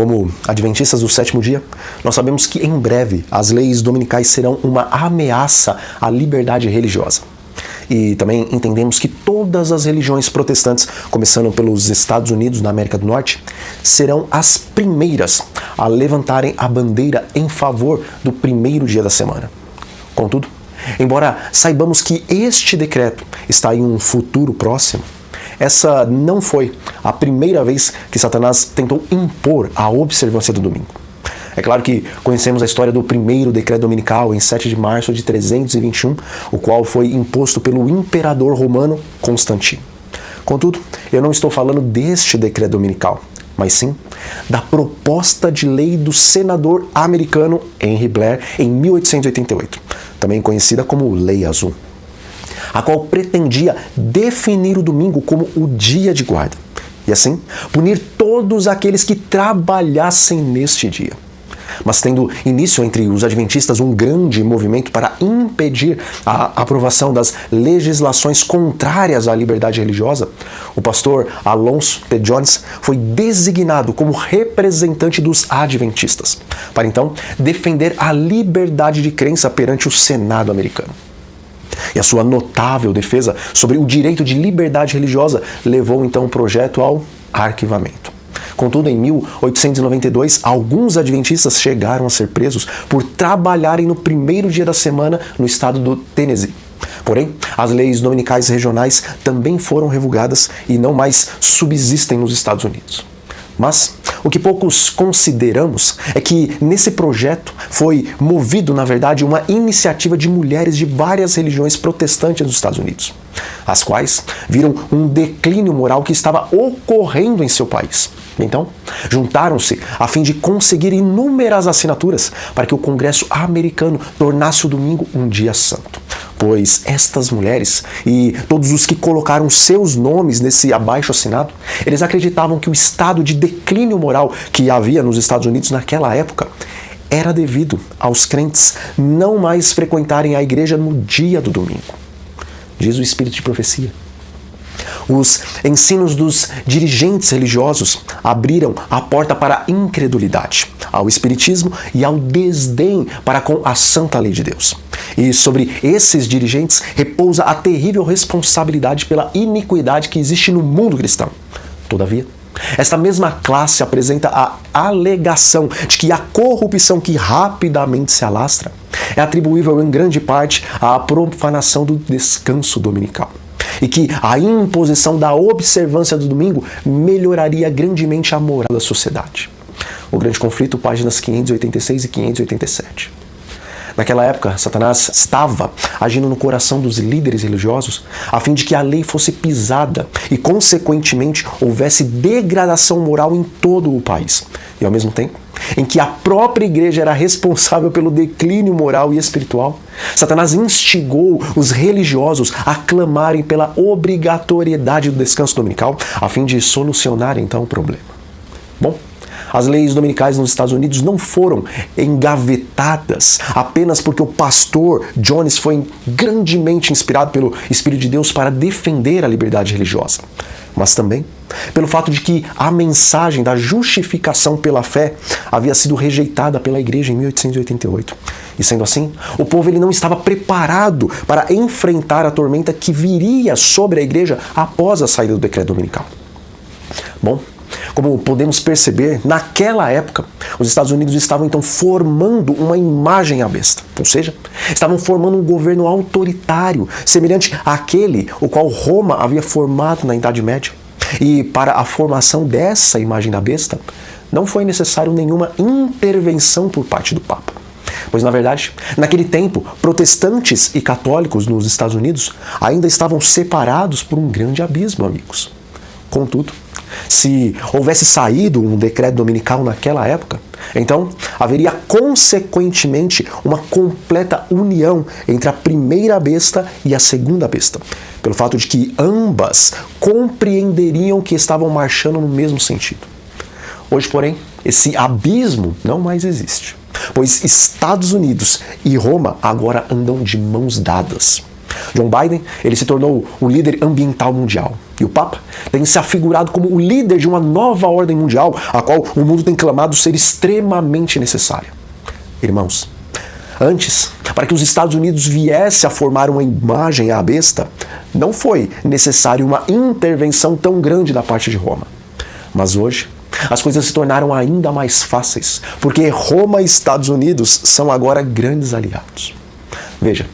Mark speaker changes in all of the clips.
Speaker 1: Como adventistas do sétimo dia, nós sabemos que em breve as leis dominicais serão uma ameaça à liberdade religiosa. E também entendemos que todas as religiões protestantes, começando pelos Estados Unidos, na América do Norte, serão as primeiras a levantarem a bandeira em favor do primeiro dia da semana. Contudo, embora saibamos que este decreto está em um futuro próximo, essa não foi a primeira vez que Satanás tentou impor a observância do domingo. É claro que conhecemos a história do primeiro decreto dominical em 7 de março de 321, o qual foi imposto pelo imperador romano Constantino. Contudo, eu não estou falando deste decreto dominical, mas sim da proposta de lei do senador americano Henry Blair em 1888, também conhecida como Lei Azul, a qual pretendia definir o domingo como o dia de guarda, e assim punir todos aqueles que trabalhassem neste dia. Mas tendo início entre os adventistas um grande movimento para impedir a aprovação das legislações contrárias à liberdade religiosa, o pastor Alonso P. Jones foi designado como representante dos adventistas, para então defender a liberdade de crença perante o Senado americano. E a sua notável defesa sobre o direito de liberdade religiosa levou então o projeto ao arquivamento. Contudo, em 1892, alguns adventistas chegaram a ser presos por trabalharem no primeiro dia da semana no estado do Tennessee. Porém, as leis dominicais regionais também foram revogadas e não mais subsistem nos Estados Unidos. Mas o que poucos consideramos é que nesse projeto foi movido, na verdade, uma iniciativa de mulheres de várias religiões protestantes dos Estados Unidos, as quais viram um declínio moral que estava ocorrendo em seu país. Então, juntaram-se a fim de conseguir inúmeras assinaturas para que o Congresso americano tornasse o domingo um dia santo. Pois estas mulheres e todos os que colocaram seus nomes nesse abaixo-assinado, eles acreditavam que o estado de declínio moral que havia nos Estados Unidos naquela época era devido aos crentes não mais frequentarem a igreja no dia do domingo. Diz o Espírito de Profecia. Os ensinos dos dirigentes religiosos abriram a porta para a incredulidade, ao espiritismo e ao desdém para com a santa lei de Deus. E sobre esses dirigentes repousa a terrível responsabilidade pela iniquidade que existe no mundo cristão. Todavia, esta mesma classe apresenta a alegação de que a corrupção que rapidamente se alastra é atribuível em grande parte à profanação do descanso dominical, e que a imposição da observância do domingo melhoraria grandemente a moral da sociedade. O Grande Conflito, páginas 586 e 587. Naquela época, Satanás estava agindo no coração dos líderes religiosos a fim de que a lei fosse pisada e, consequentemente, houvesse degradação moral em todo o país. E, ao mesmo tempo, em que a própria igreja era responsável pelo declínio moral e espiritual, Satanás instigou os religiosos a clamarem pela obrigatoriedade do descanso dominical a fim de solucionar, então, o problema. Bom, as leis dominicais nos Estados Unidos não foram engavetadas apenas porque o pastor Jones foi grandemente inspirado pelo Espírito de Deus para defender a liberdade religiosa, mas também pelo fato de que a mensagem da justificação pela fé havia sido rejeitada pela igreja em 1888. E sendo assim, o povo ele não estava preparado para enfrentar a tormenta que viria sobre a igreja após a saída do decreto dominical. Bom, como podemos perceber, naquela época, os Estados Unidos estavam então formando uma imagem à besta, ou seja, estavam formando um governo autoritário, semelhante àquele o qual Roma havia formado na Idade Média. E para a formação dessa imagem da besta, não foi necessário nenhuma intervenção por parte do Papa. Pois, na verdade, naquele tempo, protestantes e católicos nos Estados Unidos ainda estavam separados por um grande abismo, amigos. Contudo, se houvesse saído um decreto dominical naquela época, então haveria consequentemente uma completa união entre a primeira besta e a segunda besta, pelo fato de que ambas compreenderiam que estavam marchando no mesmo sentido. Hoje, porém, esse abismo não mais existe, pois Estados Unidos e Roma agora andam de mãos dadas. John Biden, ele se tornou o líder ambiental mundial. E o Papa tem se afigurado como o líder de uma nova ordem mundial, a qual o mundo tem clamado ser extremamente necessária. Irmãos, antes, para que os Estados Unidos viesse a formar uma imagem à besta, não foi necessário uma intervenção tão grande da parte de Roma. Mas hoje, as coisas se tornaram ainda mais fáceis, porque Roma e Estados Unidos são agora grandes aliados. Veja,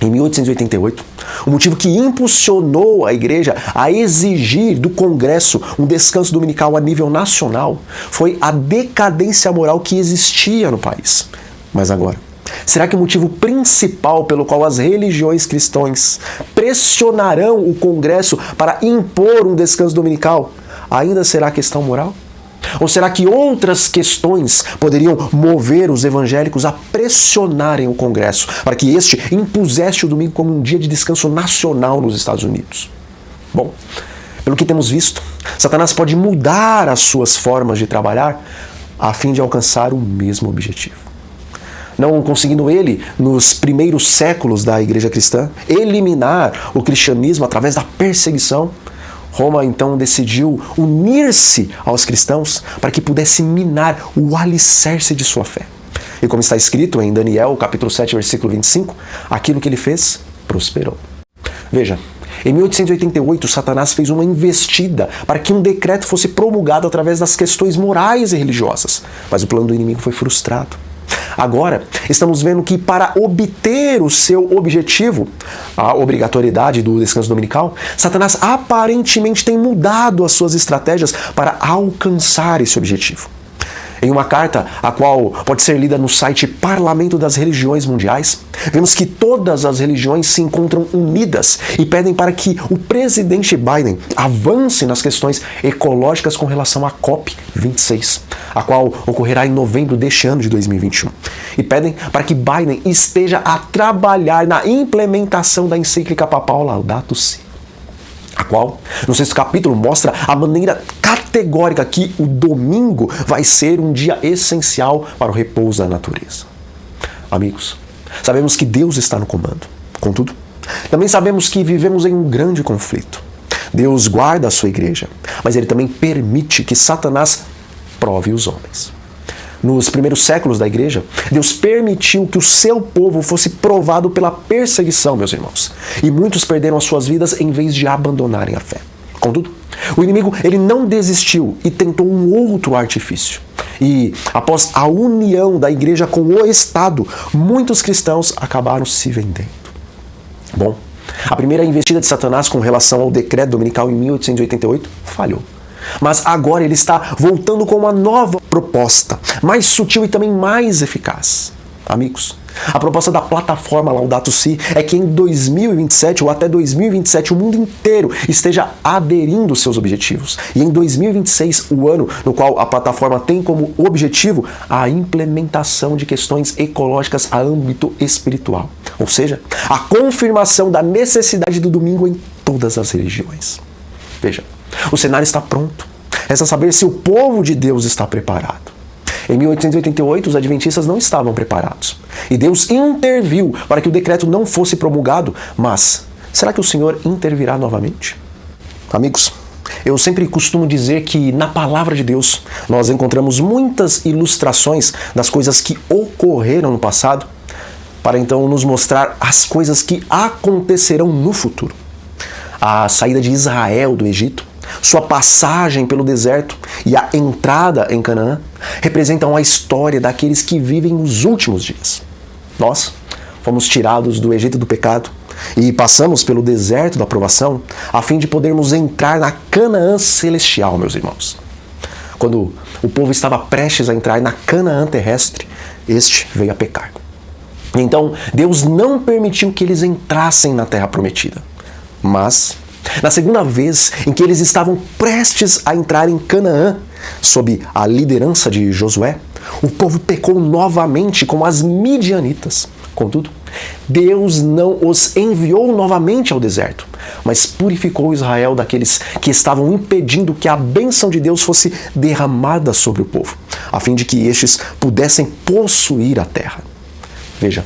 Speaker 1: em 1888, o motivo que impulsionou a igreja a exigir do Congresso um descanso dominical a nível nacional foi a decadência moral que existia no país. Mas agora, será que o motivo principal pelo qual as religiões cristãs pressionarão o Congresso para impor um descanso dominical ainda será questão moral? Ou será que outras questões poderiam mover os evangélicos a pressionarem o Congresso para que este impusesse o domingo como um dia de descanso nacional nos Estados Unidos? Bom, pelo que temos visto, Satanás pode mudar as suas formas de trabalhar a fim de alcançar o mesmo objetivo. Não conseguindo ele, nos primeiros séculos da igreja cristã, eliminar o cristianismo através da perseguição, Roma então decidiu unir-se aos cristãos para que pudesse minar o alicerce de sua fé. E como está escrito em Daniel, capítulo 7, versículo 25, aquilo que ele fez, prosperou. Veja, em 1888, Satanás fez uma investida para que um decreto fosse promulgado através das questões morais e religiosas, mas o plano do inimigo foi frustrado. Agora, estamos vendo que para obter o seu objetivo, a obrigatoriedade do descanso dominical, Satanás aparentemente tem mudado as suas estratégias para alcançar esse objetivo. Em uma carta, a qual pode ser lida no site Parlamento das Religiões Mundiais, vemos que todas as religiões se encontram unidas e pedem para que o presidente Biden avance nas questões ecológicas com relação à COP26, a qual ocorrerá em novembro deste ano de 2021. E pedem para que Biden esteja a trabalhar na implementação da encíclica papal Laudato Si, a qual, no 6º capítulo, mostra a maneira categórica que o domingo vai ser um dia essencial para o repouso da natureza. Amigos, sabemos que Deus está no comando. Contudo, também sabemos que vivemos em um grande conflito. Deus guarda a sua igreja, mas ele também permite que Satanás prove os homens. Nos primeiros séculos da igreja, Deus permitiu que o seu povo fosse provado pela perseguição, meus irmãos. E muitos perderam as suas vidas em vez de abandonarem a fé. Contudo, o inimigo ele não desistiu e tentou um outro artifício. E após a união da igreja com o Estado, muitos cristãos acabaram se vendendo. Bom, a primeira investida de Satanás com relação ao decreto dominical em 1888 falhou. Mas agora ele está voltando com uma nova proposta, mais sutil e também mais eficaz. Amigos, a proposta da plataforma Laudato Si é que em 2027 ou até 2027 o mundo inteiro esteja aderindo aos seus objetivos. E em 2026, o ano no qual a plataforma tem como objetivo a implementação de questões ecológicas a âmbito espiritual. Ou seja, a confirmação da necessidade do domingo em todas as religiões. Veja, o cenário está pronto. Resta saber se o povo de Deus está preparado. Em 1888, os adventistas não estavam preparados. E Deus interviu para que o decreto não fosse promulgado. Mas, será que o Senhor intervirá novamente? Amigos, eu sempre costumo dizer que na palavra de Deus nós encontramos muitas ilustrações das coisas que ocorreram no passado, para então nos mostrar as coisas que acontecerão no futuro. A saída de Israel do Egito, sua passagem pelo deserto e a entrada em Canaã representam a história daqueles que vivem os últimos dias. Nós fomos tirados do Egito do pecado e passamos pelo deserto da provação a fim de podermos entrar na Canaã celestial, meus irmãos. Quando o povo estava prestes a entrar na Canaã terrestre, este veio a pecar. Então, Deus não permitiu que eles entrassem na terra prometida. Mas, na segunda vez em que eles estavam prestes a entrar em Canaã, sob a liderança de Josué, o povo pecou novamente com as midianitas. Contudo, Deus não os enviou novamente ao deserto, mas purificou Israel daqueles que estavam impedindo que a bênção de Deus fosse derramada sobre o povo, a fim de que estes pudessem possuir a terra. Veja,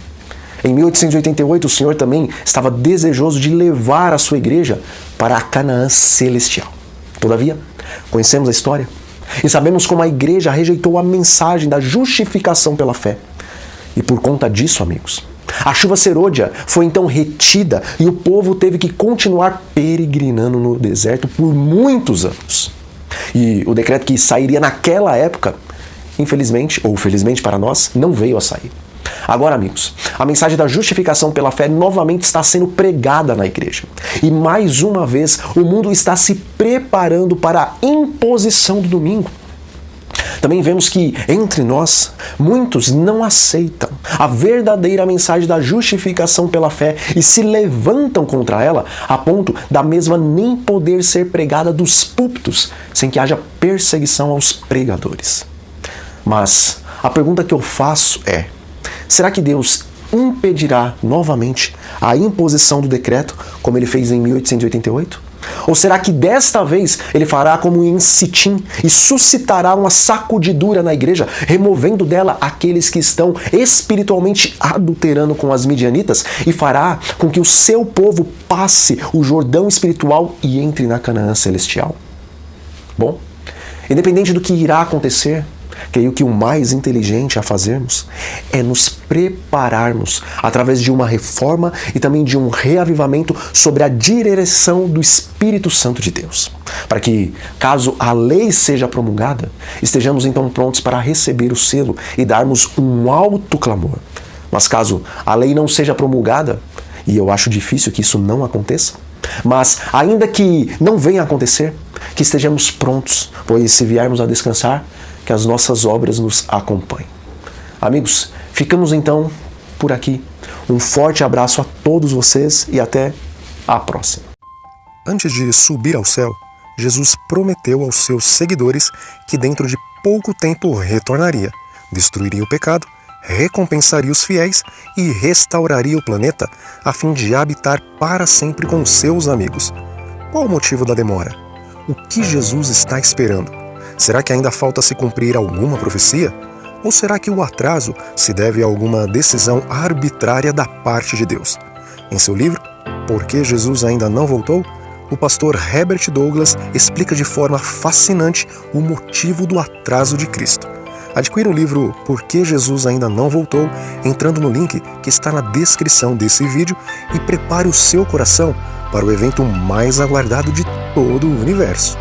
Speaker 1: Em 1888, o Senhor também estava desejoso de levar a sua igreja para a Canaã celestial. Todavia, conhecemos a história e sabemos como a igreja rejeitou a mensagem da justificação pela fé. E por conta disso, amigos, a chuva serôdia foi então retida e o povo teve que continuar peregrinando no deserto por muitos anos. E o decreto que sairia naquela época, infelizmente, ou felizmente para nós, não veio a sair. Agora, amigos, a mensagem da justificação pela fé novamente está sendo pregada na igreja. E mais uma vez, o mundo está se preparando para a imposição do domingo. Também vemos que, entre nós, muitos não aceitam a verdadeira mensagem da justificação pela fé e se levantam contra ela, a ponto da mesma nem poder ser pregada dos púlpitos, sem que haja perseguição aos pregadores. Mas a pergunta que eu faço é: será que Deus impedirá novamente a imposição do decreto, como ele fez em 1888? Ou será que desta vez ele fará como em Sitim e suscitará uma sacudidura na igreja, removendo dela aqueles que estão espiritualmente adulterando com as midianitas, e fará com que o seu povo passe o Jordão espiritual e entre na Canaã celestial? Bom, independente do que irá acontecer, creio que o mais inteligente a fazermos é nos prepararmos através de uma reforma e também de um reavivamento sobre a direção do Espírito Santo de Deus, para que, caso a lei seja promulgada, estejamos então prontos para receber o selo e darmos um alto clamor. Mas caso a lei não seja promulgada, e eu acho difícil que isso não aconteça, mas ainda que não venha a acontecer, que estejamos prontos, pois se viermos a descansar, que as nossas obras nos acompanhem. Amigos, ficamos então por aqui. Um forte abraço a todos vocês e até a próxima.
Speaker 2: Antes de subir ao céu, Jesus prometeu aos seus seguidores que dentro de pouco tempo retornaria, destruiria o pecado, recompensaria os fiéis e restauraria o planeta a fim de habitar para sempre com seus amigos. Qual o motivo da demora? O que Jesus está esperando? Será que ainda falta se cumprir alguma profecia? Ou será que o atraso se deve a alguma decisão arbitrária da parte de Deus? Em seu livro, Por que Jesus ainda não voltou?, o pastor Herbert Douglas explica de forma fascinante o motivo do atraso de Cristo. Adquira o livro Por que Jesus ainda não voltou entrando no link que está na descrição desse vídeo e prepare o seu coração para o evento mais aguardado de todo o universo.